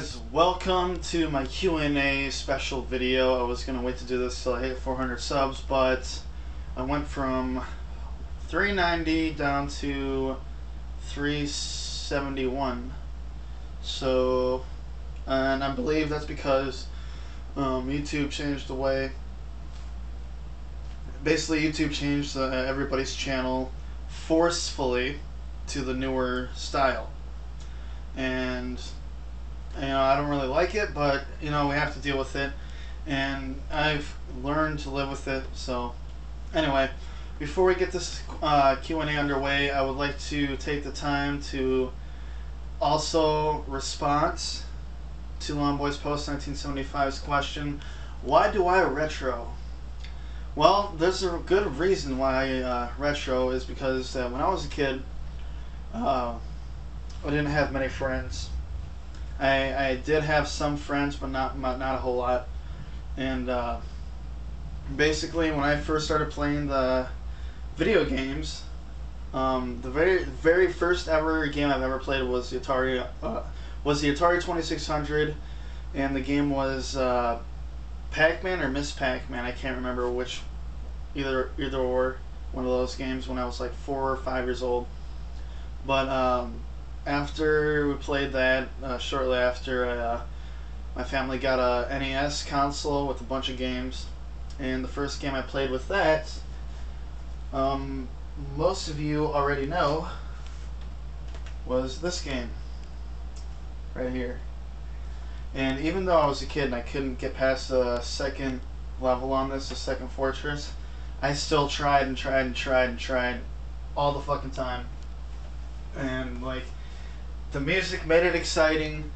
guys, welcome to my Q&A special video. I was going to wait to do this till I hit 400 subs, but I went from 390 down to 371. So, and I believe that's because YouTube changed the way. Basically, YouTube changed everybody's channel forcefully to the newer style. And I don't really like it, but we have to deal with it, and I've learned to live with it. So anyway, before we get this Q&A underway, I would like to take the time to also respond to Longboy's Post 1975's question, why do I retro? Well, there's a good reason why I retro is because when I was a kid, I didn't have many friends. I did have some friends, but not a whole lot. And basically, when I first started playing the video games, the very first ever game I've ever played was the Atari 2600, and the game was Pac-Man or Miss Pac-Man. I can't remember which, either or one of those games when I was like 4 or 5 years old. But after we played that, shortly after, my family got a NES console with a bunch of games, and the first game I played with that, most of you already know, was this game right here. And even though I was a kid and I couldn't get past the second level on this, the second fortress, I still tried and tried and tried and tried all the fucking time. And like, the music made it exciting.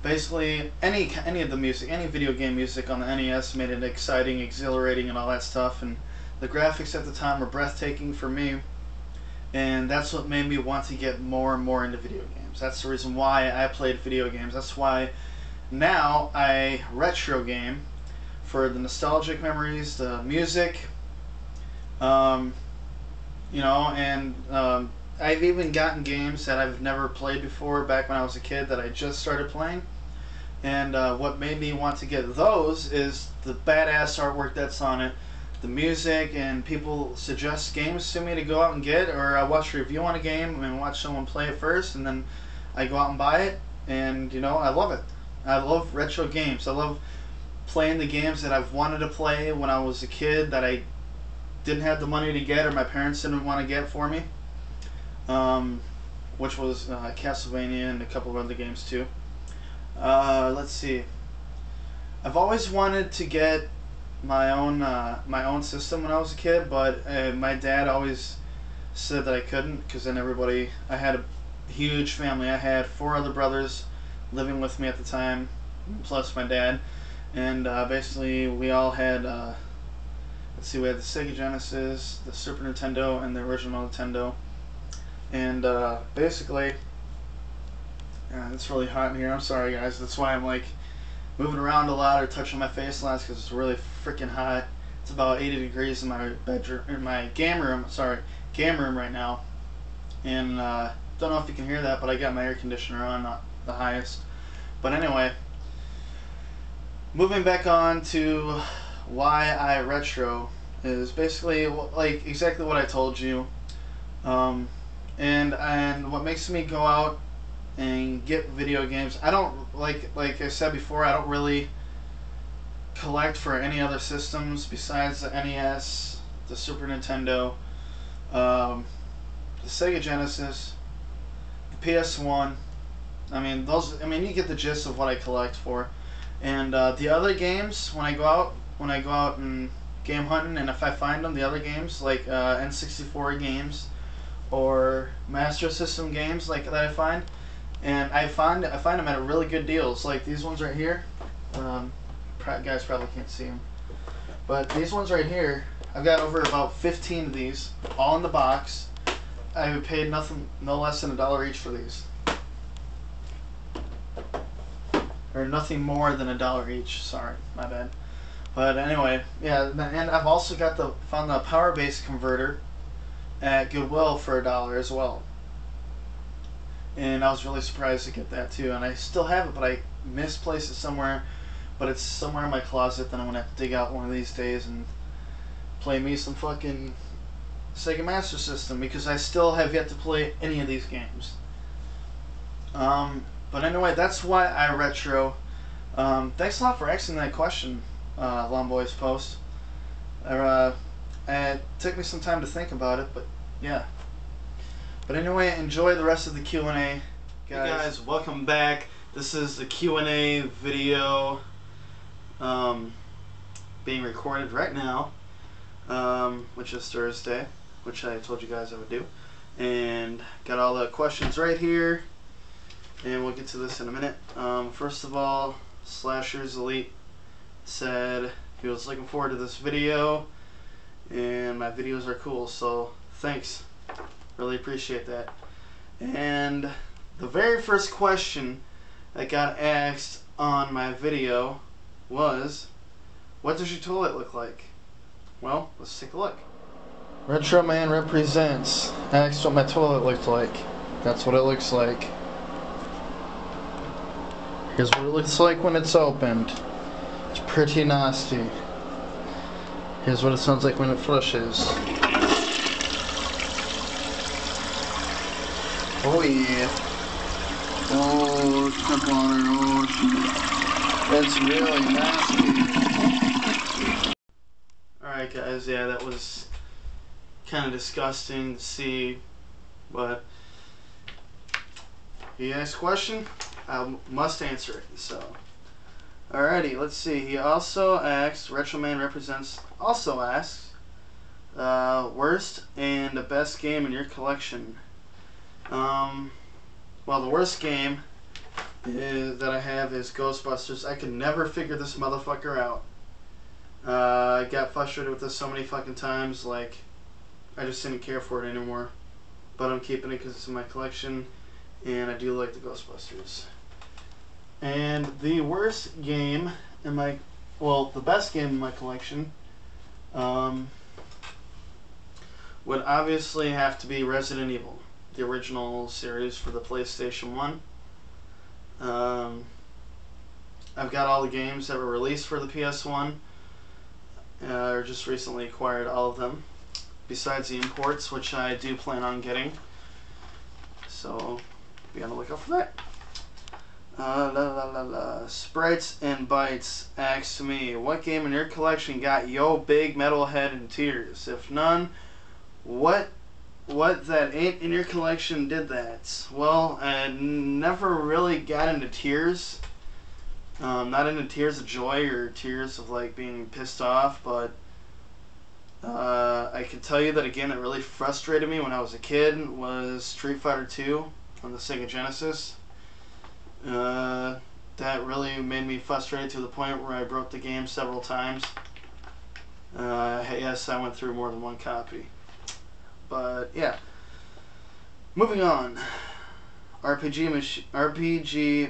Basically, any of the music, any video game music on the NES made it exciting, exhilarating, and all that stuff. And the graphics at the time were breathtaking for me, and that's what made me want to get more and more into video games. That's the reason why I played video games. That's why now I retro game for the nostalgic memories, the music, and I've even gotten games that I've never played before back when I was a kid that I just started playing. And what made me want to get those is the badass artwork that's on it, the music, and people suggest games to me to go out and get, or I watch a review on a game and watch someone play it first, and then I go out and buy it, and I love it. I love retro games. I love playing the games that I've wanted to play when I was a kid that I didn't have the money to get, or my parents didn't want to get for me. Which was Castlevania and a couple of other games too. Let's see. I've always wanted to get my own system when I was a kid, but my dad always said that I couldn't, because then I had a huge family. I had 4 other brothers living with me at the time, plus my dad, and basically we all had we had the Sega Genesis, the Super Nintendo, and the original Nintendo. And basically, it's really hot in here. I'm sorry, guys. That's why I'm like moving around a lot or touching my face a lot, because it's really freaking hot. It's about 80 degrees in my bedroom, in my game room right now. And don't know if you can hear that, but I got my air conditioner on, not the highest. But anyway, moving back on to why I retro is basically like exactly what I told you. And what makes me go out and get video games, I don't, like I said before, I don't really collect for any other systems besides the NES, the Super Nintendo, the Sega Genesis, the PS1. You get the gist of what I collect for. And the other games, when I go out and game hunting, and if I find them, the other games like N64 games or Master System games like that I find them at really good deals. Like these ones right here. Guys probably can't see them, but these ones right here, I've got over about 15 of these, all in the box. I paid no less than $1 each for these, or nothing more than $1 each. Sorry, my bad. But anyway, yeah, and I've also found the power base converter at Goodwill for $1 as well. and I was really surprised to get that too. And I still have it, but I misplaced it somewhere. But it's somewhere in my closet that I'm gonna have to dig out one of these days and play me some fucking Sega Master System, because I still have yet to play any of these games. But anyway, that's why I retro. Thanks a lot for asking that question, Long Boys Post. It took me some time to think about it, but yeah. But anyway, enjoy the rest of the Q&A. Hey guys, welcome back. This is the Q&A video being recorded right now, which is Thursday, which I told you guys I would do. And got all the questions right here, and we'll get to this in a minute. First of all, Slashers Elite said he was looking forward to this video, and my videos are cool, so thanks. Really appreciate that. And the very first question that got asked on my video was, what does your toilet look like? Well, let's take a look. Retro Man Represents asked what my toilet looked like. That's what it looks like. Here's what it looks like when it's opened. It's pretty nasty. Here's what it sounds like when it flushes. Oh yeah. Oh, step on it. Oh shit. That's really nasty. Alright guys, yeah, that was kind of disgusting to see, but he asked a question, I must answer it. So, alrighty, let's see. He also asked, Retro Man Represents also asks, worst and the best game in your collection. Well, the worst game that I have is Ghostbusters. I could never figure this motherfucker out. I got frustrated with this so many fucking times, like, I just didn't care for it anymore. But I'm keeping it because it's in my collection, and I do like the Ghostbusters. And the worst game in my, well, the best game in my collection, would obviously have to be Resident Evil, the original series for the PlayStation 1. I've got all the games that were released for the PS1. I just recently acquired all of them, besides the imports, which I do plan on getting. So be on the lookout for that. Sprites and Bites asks me, what game in your collection got yo big metal head in tears? If none, what that ain't in your collection did that? Well, I never really got into tears. Not into tears of joy or tears of like being pissed off, but I can tell you that again, it really frustrated me when I was a kid was Street Fighter 2 on the Sega Genesis. That really made me frustrated to the point where I broke the game several times. Yes, I went through more than one copy. But yeah, moving on. RPG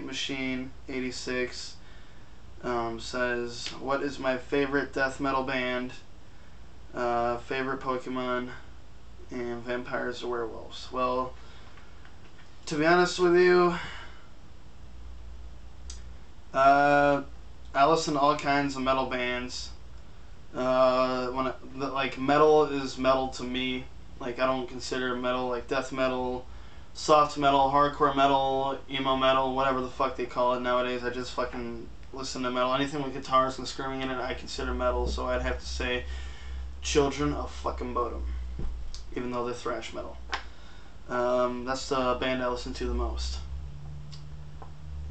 Machine 86 says, what is my favorite death metal band, favorite Pokemon, and vampires or werewolves? Well, to be honest with you, I listen to all kinds of metal bands. Like metal is metal to me. Like, I don't consider metal like death metal, soft metal, hardcore metal, emo metal, whatever the fuck they call it nowadays. I just fucking listen to metal. Anything with guitars and screaming in it, I consider metal. So I'd have to say Children of fucking Bodom, even though they're thrash metal. That's the band I listen to the most.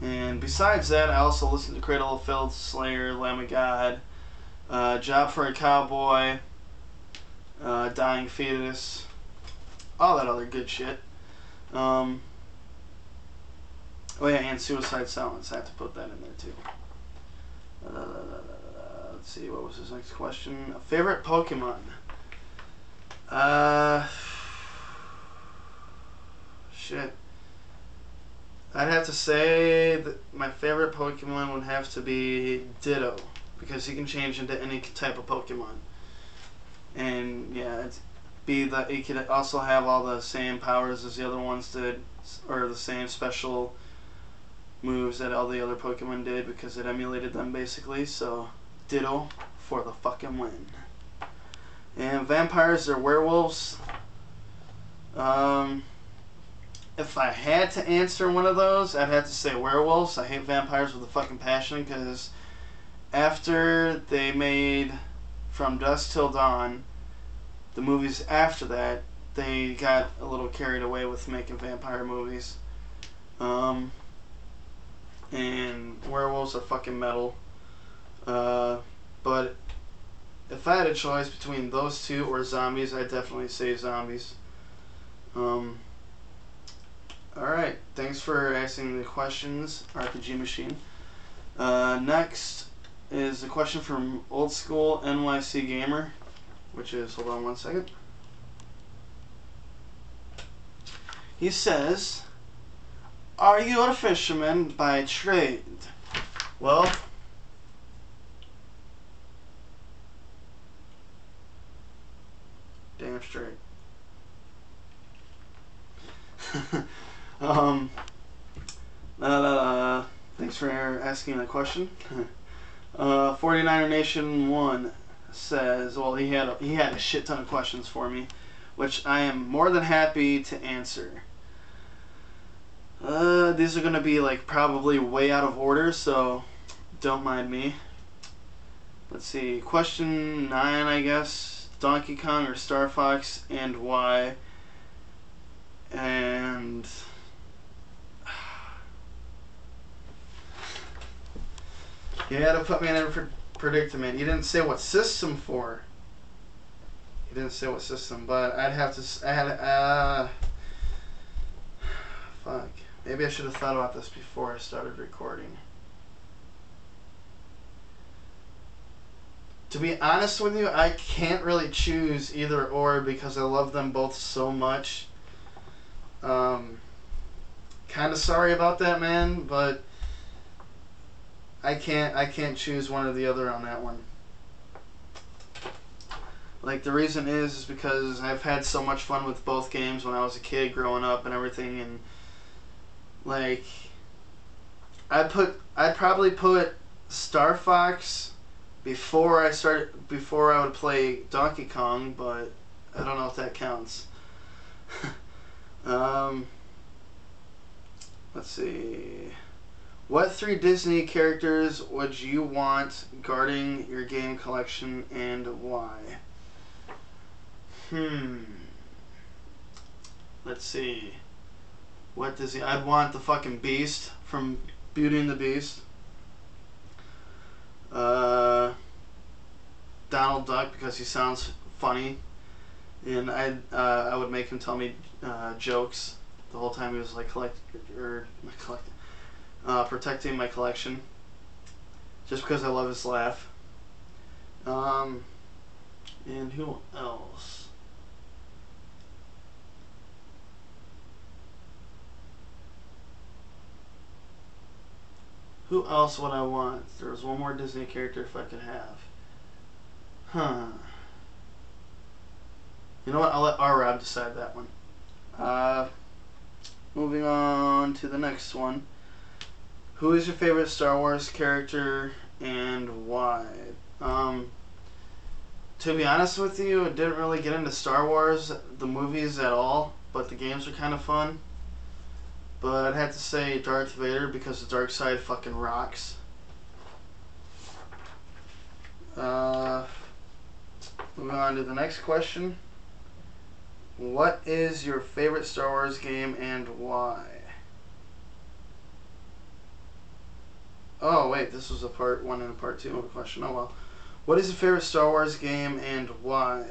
And besides that, I also listen to Cradle of Filth, Slayer, Lamb of God, Job for a Cowboy, Dying Fetus, all that other good shit. Oh yeah, and Suicide Silence. I have to put that in there too. Let's see, what was his next question? Favorite Pokemon? Shit. I'd have to say that my favorite Pokemon would have to be Ditto, because he can change into any type of Pokemon. And yeah, he could also have all the same powers as the other ones did, or the same special moves that all the other Pokemon did because it emulated them basically. So Ditto for the fucking win. And vampires or werewolves. If I had to answer one of those, I'd have to say werewolves. I hate vampires with a fucking passion because after they made From Dusk Till Dawn, the movies after that, they got a little carried away with making vampire movies. And werewolves are fucking metal. But if I had a choice between those two or zombies, I'd definitely say zombies. Alright, thanks for asking the questions, RPG Machine. Next is a question from Old School NYC Gamer, which is, hold on one second. He says, are you a fisherman by trade? Well, damn straight. Thanks for asking that question. 49er Nation 1 says, well, he had a shit ton of questions for me, which I am more than happy to answer. These are going to be like probably way out of order, so don't mind me. Let's see, question 9, I guess. Donkey Kong or Star Fox, and why? And you had to put me in a predicament. You didn't say what system for. You didn't say what system, but I'd have to. Fuck. Maybe I should have thought about this before I started recording. To be honest with you, I can't really choose either or because I love them both so much. Kind of sorry about that, man, but I can't choose one or the other on that one. Like, the reason is because I've had so much fun with both games when I was a kid growing up and everything, and like I'd probably put Star Fox before I would play Donkey Kong, but I don't know if that counts. Let's see. What 3 Disney characters would you want guarding your game collection and why? Let's see. What Disney? I'd want the fucking Beast from Beauty and the Beast. Donald Duck because he sounds funny, and I would make him tell me jokes the whole time he was like protecting my collection, just because I love his laugh. And who else? Who else would I want? There was one more Disney character if I could have. You know what? I'll let R-Rob decide that one. Moving on to the next one. Who is your favorite Star Wars character and why? To be honest with you, I didn't really get into Star Wars, the movies at all, but the games are kind of fun. But I'd have to say Darth Vader because the dark side fucking rocks. Moving on to the next question. What is your favorite Star Wars game and why? Oh wait, this was a part 1 and a part 2 of the question. Oh well. What is your favorite Star Wars game and why?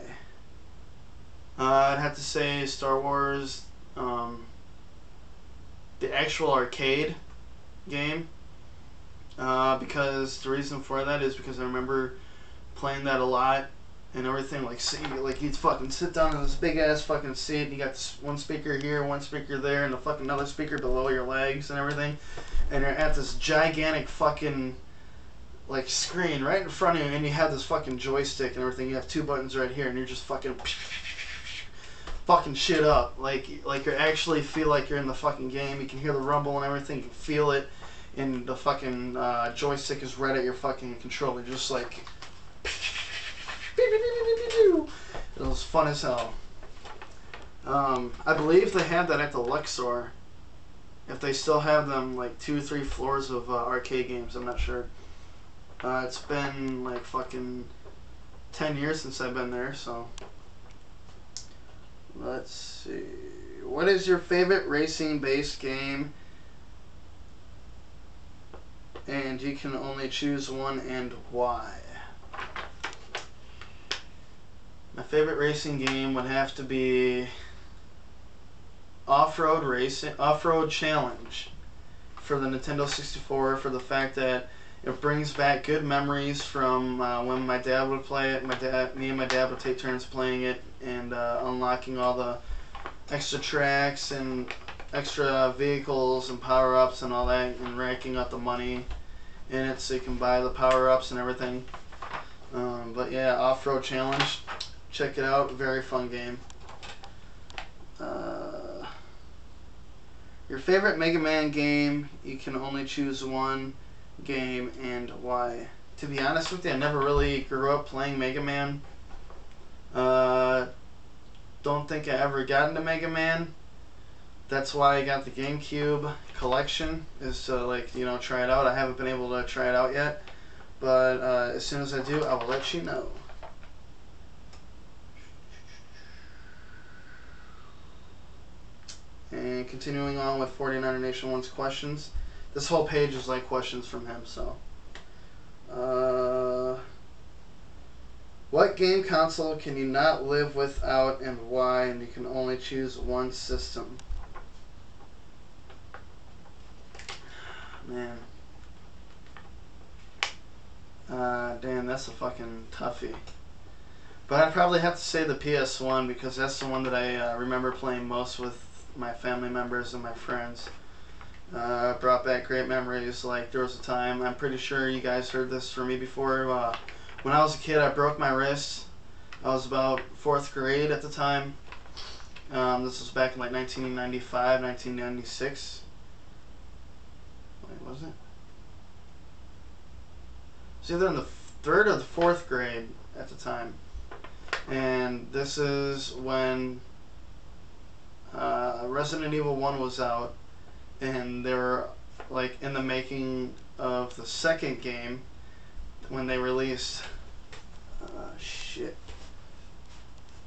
I'd have to say Star Wars, the actual arcade game, because the reason for that is because I remember playing that a lot and everything. Like, see, like you'd fucking sit down in this big ass fucking seat and you got this one speaker here, one speaker there, and a fucking another speaker below your legs and everything, and you're at this gigantic fucking like screen right in front of you, and you have this fucking joystick and everything. You have 2 buttons right here, and you're just fucking fucking shit up. Like you actually feel like you're in the fucking game. You can hear the rumble and everything. You can feel it. And the fucking joystick is right at your fucking controller. Just like... It was fun as hell. I believe they have that at the Luxor. If they still have them, like 2 or 3 floors of arcade games, I'm not sure. It's been like fucking 10 years since I've been there, so. Let's see. What is your favorite racing-based game? And you can only choose one, and why? My favorite racing game would have to be Off-Road Racing, Off-Road Challenge for the Nintendo 64, for the fact that it brings back good memories from when my dad would play it. Me and my dad would take turns playing it and unlocking all the extra tracks and extra vehicles and power-ups and all that, and racking up the money in it so you can buy the power-ups and everything. But yeah, Off-Road Challenge. Check it out. Very fun game. Your favorite Mega Man game? You can only choose one game, and why? To be honest with you, I never really grew up playing Mega Man. Don't think I ever got into Mega Man. That's why I got the GameCube collection, is to, like, you know, try it out. I haven't been able to try it out yet, but as soon as I do, I will let you know. And continuing on with 49er Nation 1's questions. This whole page is like questions from him, so. What game console can you not live without, and why? And you can only choose one system. Man. Damn, that's a fucking toughie. But I'd probably have to say the PS1, because that's the one that I remember playing most with my family members and my friends. Brought back great memories. Like, there was a time, I'm pretty sure you guys heard this from me before, when I was a kid, I broke my wrist. I was about 4th grade at the time. This was back in like 1995, 1996. Wait, was it? It was either in the 3rd or the 4th grade at the time. And this is when Resident Evil 1 was out, and they were like in the making of the second game when they released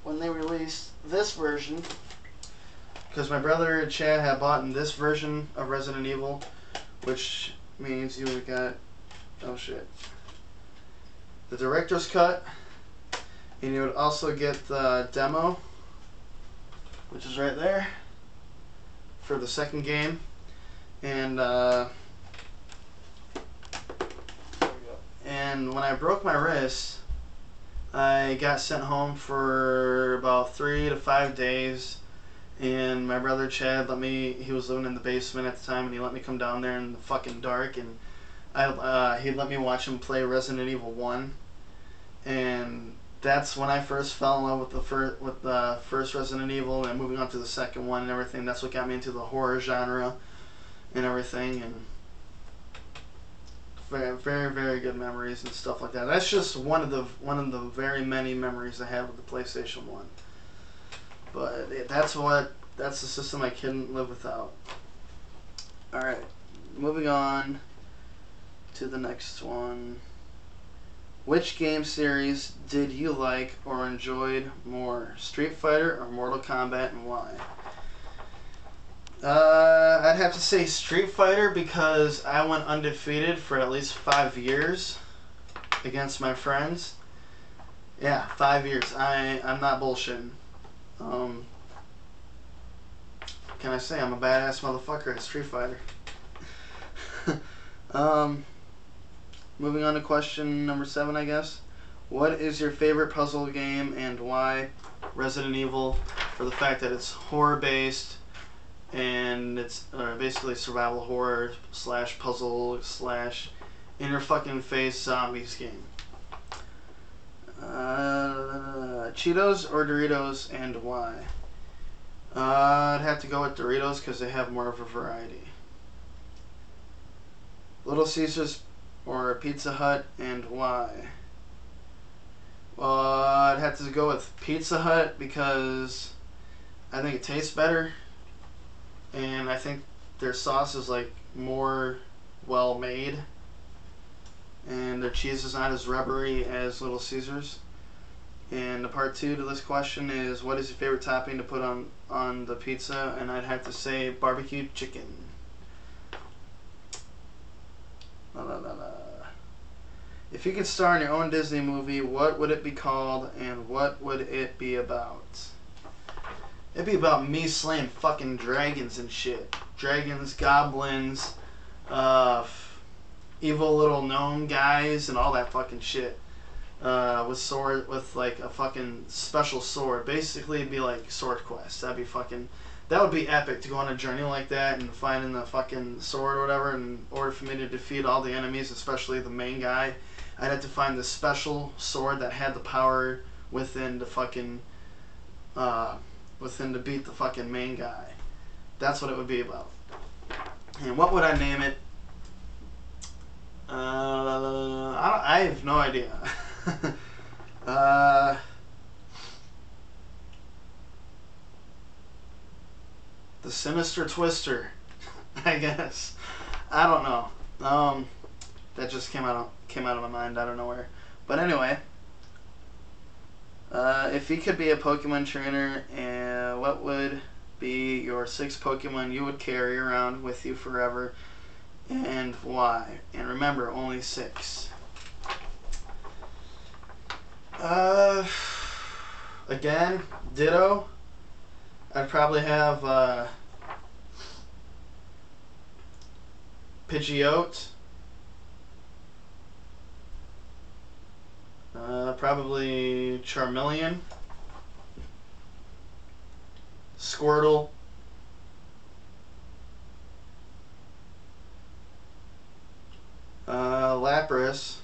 when they released this version, because my brother Chad had bought in this version of Resident Evil, which means you would got the director's cut, and you would also get the demo, which is right there, for the second game. And when I broke my wrist, I got sent home for about 3 to 5 days, and my brother Chad let me, he was living in the basement at the time, and he let me come down there in the fucking dark, and he let me watch him play Resident Evil 1, and that's when I first fell in love with the first Resident Evil, and moving on to the second one and everything. That's what got me into the horror genre and everything, and very, very, very good memories and stuff like that. That's just one of the very many memories I have with the PlayStation 1. But that's the system I couldn't live without. All right, moving on to the next one. Which game series did you like or enjoyed more, Street Fighter or Mortal Kombat, and why? I'd have to say Street Fighter, because I went undefeated for at least 5 years against my friends. Yeah, 5 years. I'm not bullshitting. Can I say I'm a badass motherfucker at Street Fighter? Moving on to question number 7, I guess. What is your favorite puzzle game, and why? Resident Evil, for the fact that it's horror-based, and it's basically survival horror / puzzle / in-your-fucking-face zombies game. Cheetos or Doritos, and why? I'd have to go with Doritos because they have more of a variety. Little Caesars or Pizza Hut, and why? Well, I'd have to go with Pizza Hut because I think it tastes better, and I think their sauce is like more well made, and their cheese is not as rubbery as Little Caesars. And the part two to this question is, what is your favorite topping to put on the pizza? And I'd have to say barbecue chicken. La, la, la, la. If you could star in your own Disney movie, what would it be called, and what would it be about? It'd be about me slaying fucking dragons and shit. Dragons, goblins, evil little gnome guys, and all that fucking shit. With sword, with like a fucking special sword. Basically, it'd be like Sword Quest. That would be epic to go on a journey like that and finding the fucking sword or whatever. In order for me to defeat all the enemies, especially the main guy, I'd have to find the special sword that had the power within to fucking, within to beat the fucking main guy. That's what it would be about. And what would I name it? I have no idea. The Sinister Twister, I guess. I don't know. That just came out of my mind out of nowhere. But anyway, if you could be a Pokemon trainer, what would be your 6 Pokemon you would carry around with you forever, and why? And remember, only 6. Again, ditto. I'd probably have Pidgeot. Probably Charmeleon, Squirtle, Lapras,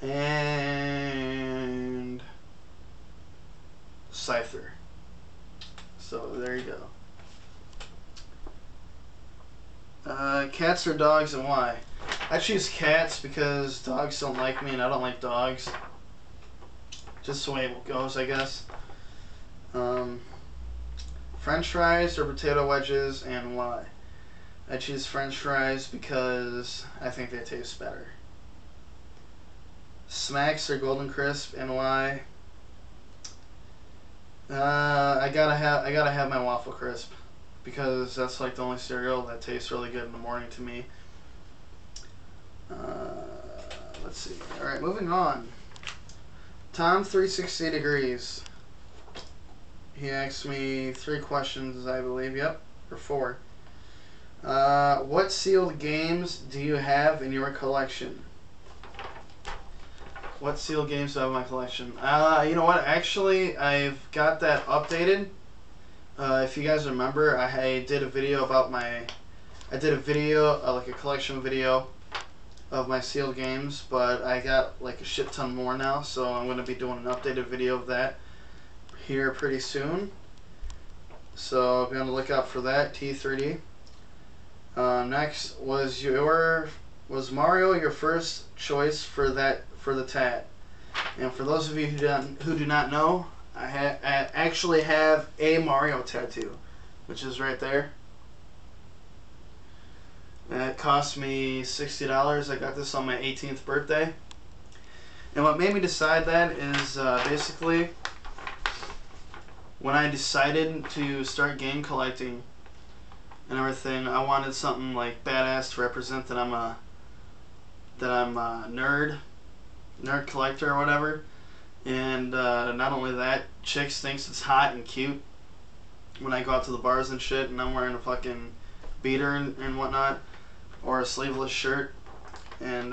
and Scyther. So there you go. Cats or dogs, and why? I choose cats because dogs don't like me and I don't like dogs. Just the way it goes, I guess. French fries or potato wedges, and why? I choose French fries because I think they taste better. Smacks or Golden Crisp, and why? I gotta have my Waffle Crisp because that's like the only cereal that tastes really good in the morning to me. Let's see. All right, moving on. Tom 360 Degrees. He asked me 3 questions, I believe. Yep, or 4. What sealed games do you have in your collection? What sealed games do I have in my collection? You know what? Actually, I've got that updated. If you guys remember, I did a video about like a collection video of my sealed games, but I got like a shit ton more now, so I'm going to be doing an updated video of that here pretty soon. So be on the lookout for that, T3D. Next, was Mario your first choice for the tat? And for those of you who do not know, I actually have a Mario tattoo, which is right there. That cost me $60. I got this on my 18th birthday. And what made me decide that is basically when I decided to start game collecting and everything, I wanted something like badass to represent that I'm a nerd collector or whatever. And not only that, chicks thinks it's hot and cute when I go out to the bars and shit and I'm wearing a fucking beater and whatnot, or a sleeveless shirt. And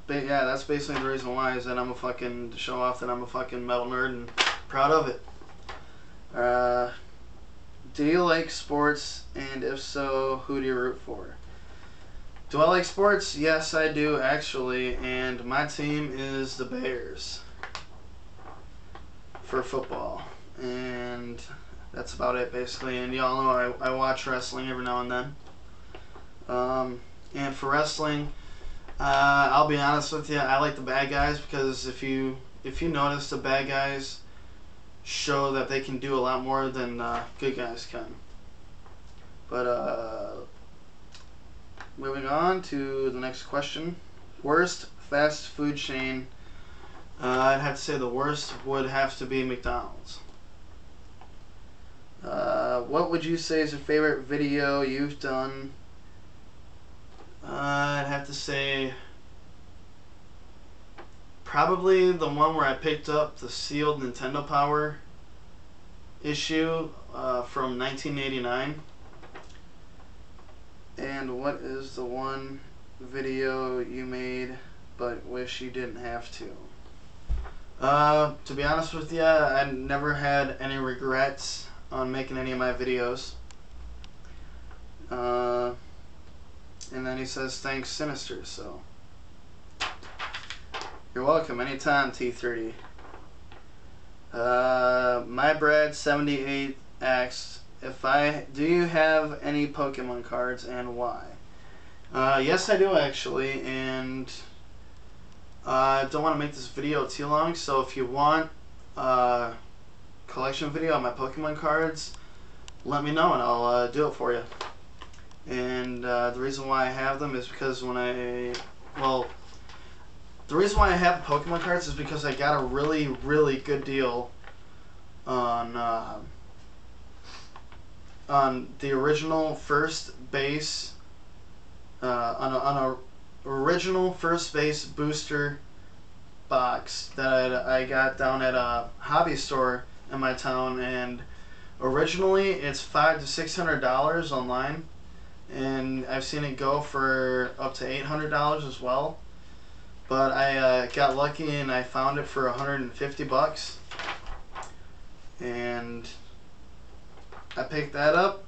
but yeah, that's basically the reason why, is that I'm a fucking, to show off that I'm a fucking metal nerd and proud of it. Do you like sports, and if so, who do you root for? Do I like sports? Yes, I do actually, and my team is the Bears. for football, and that's about it basically. And y'all know I watch wrestling every now and then. And for wrestling, I'll be honest with you, I like the bad guys, because if you notice, the bad guys show that they can do a lot more than good guys can. But moving on to the next question. Worst fast food chain. I'd have to say the worst would have to be McDonald's. What would you say is your favorite video you've done? I'd have to say probably the one where I picked up the sealed Nintendo Power issue from 1989. And what is the one video you made but wish you didn't have to? To be honest with you, I never had any regrets on making any of my videos. And then he says, thanks, Sinister. So, you're welcome. Anytime, T30. My Brad 78 asks, do you have any Pokemon cards and why? Yes, I do actually, and I don't want to make this video too long, so if you want a collection video on my Pokemon cards, let me know and I'll do it for you. And the reason why I have them is because the reason why I have the Pokemon cards is because I got a really, really good deal on the original first base, on a original first base booster box that I got down at a hobby store in my town, and originally it's $500 to $600 online, and I've seen it go for up to $800 as well. But I got lucky and I found it for 150 bucks, and I picked that up,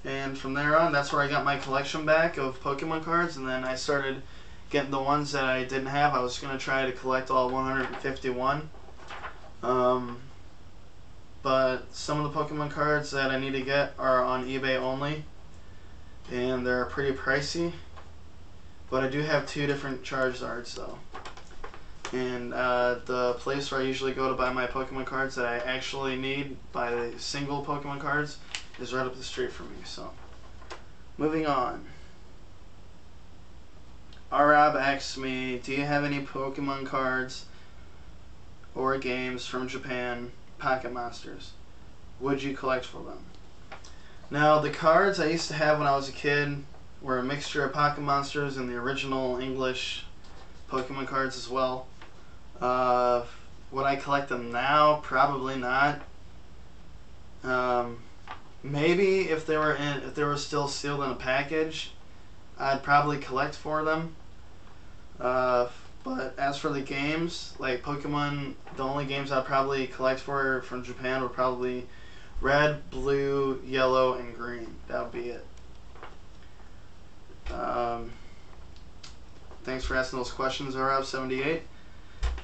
and from there on, that's where I got my collection back of Pokemon cards. And then I started getting the ones that I didn't have. I was going to try to collect all 151. But some of the Pokemon cards that I need to get are on eBay only, and they're pretty pricey. But I do have 2 different Charizards though. And the place where I usually go to buy my Pokemon cards that I actually need, buy the single Pokemon cards, is right up the street from me. So, moving on. Rob asks me, do you have any Pokemon cards or games from Japan, Pocket Monsters? Would you collect for them? Now, the cards I used to have when I was a kid were a mixture of Pocket Monsters and the original English Pokemon cards as well. Would I collect them now? Probably not. Maybe if they were still sealed in a package, I'd probably collect for them. But as for the games, like Pokemon, the only games I'd probably collect for from Japan would probably red, blue, yellow, and green. That would be it. Thanks for asking those questions, Rob78.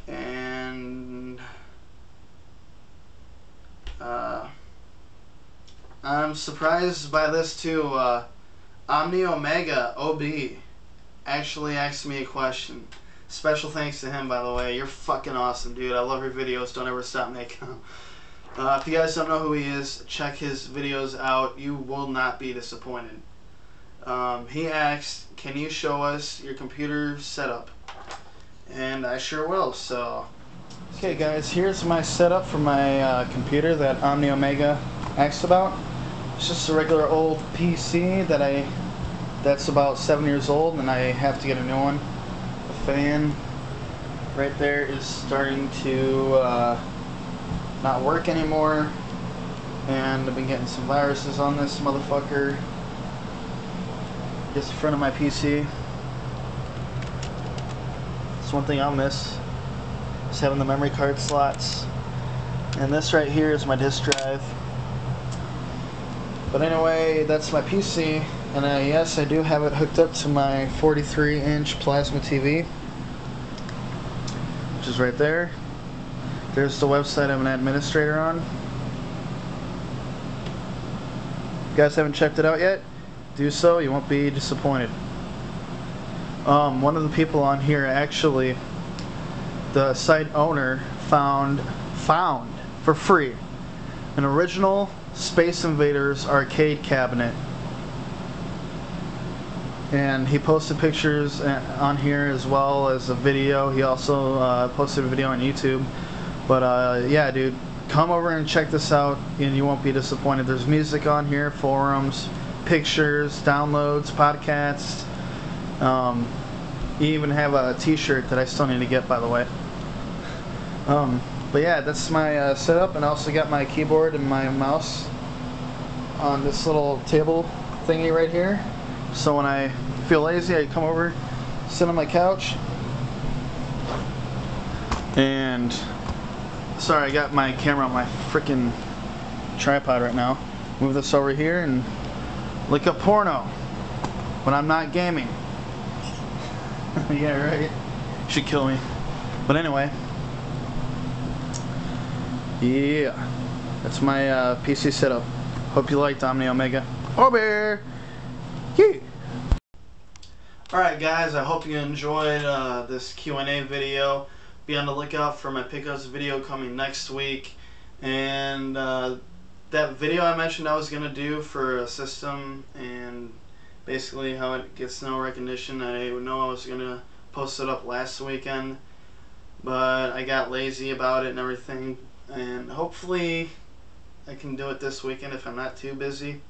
And I'm surprised by this too. Omni Omega OB actually asked me a question. Special thanks to him, by the way. You're fucking awesome, dude. I love your videos. Don't ever stop making them. If you guys don't know who he is, check his videos out. You will not be disappointed. He asked, can you show us your computer setup? And I sure will. So, okay guys, here's my setup for my computer that Omni Omega asked about. It's just a regular old PC that's about 7 years old, and I have to get a new one. The fan right there is starting to not work anymore, and I've been getting some viruses on this motherfucker. Just in front of my PC. It's one thing I'll miss, is having the memory card slots. And this right here is my disk drive. But anyway, that's my PC, and yes, I do have it hooked up to my 43-inch plasma TV, which is right there. There's the website I'm an administrator on. You guys haven't checked it out yet? Do so, you won't be disappointed. One of the people on here, actually, the site owner found for free an original Space Invaders arcade cabinet, and he posted pictures on here as well as a video. He also posted a video on YouTube. But yeah, dude, come over and check this out and you won't be disappointed. There's music on here, forums, pictures, downloads, podcasts. You even have a t-shirt that I still need to get, by the way. But yeah, that's my setup, and I also got my keyboard and my mouse on this little table thingy right here. So when I feel lazy, I come over, sit on my couch, and sorry, I got my camera on my freaking tripod right now. Move this over here and look up porno when I'm not gaming. Yeah, right. Should kill me. But anyway, yeah, that's my PC setup. Hope you liked Omni Omega. Over. Yeah. Alright guys, I hope you enjoyed this Q&A video. Be on the lookout for my pickups video coming next week. And that video I mentioned I was going to do for a system and basically how it gets no recognition, I know I was going to post it up last weekend, but I got lazy about it and everything. And hopefully I can do it this weekend if I'm not too busy.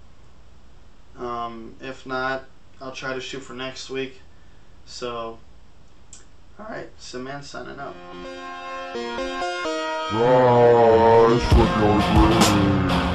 If not, I'll try to shoot for next week. So, alright, Simman signing out. Rise from your grave.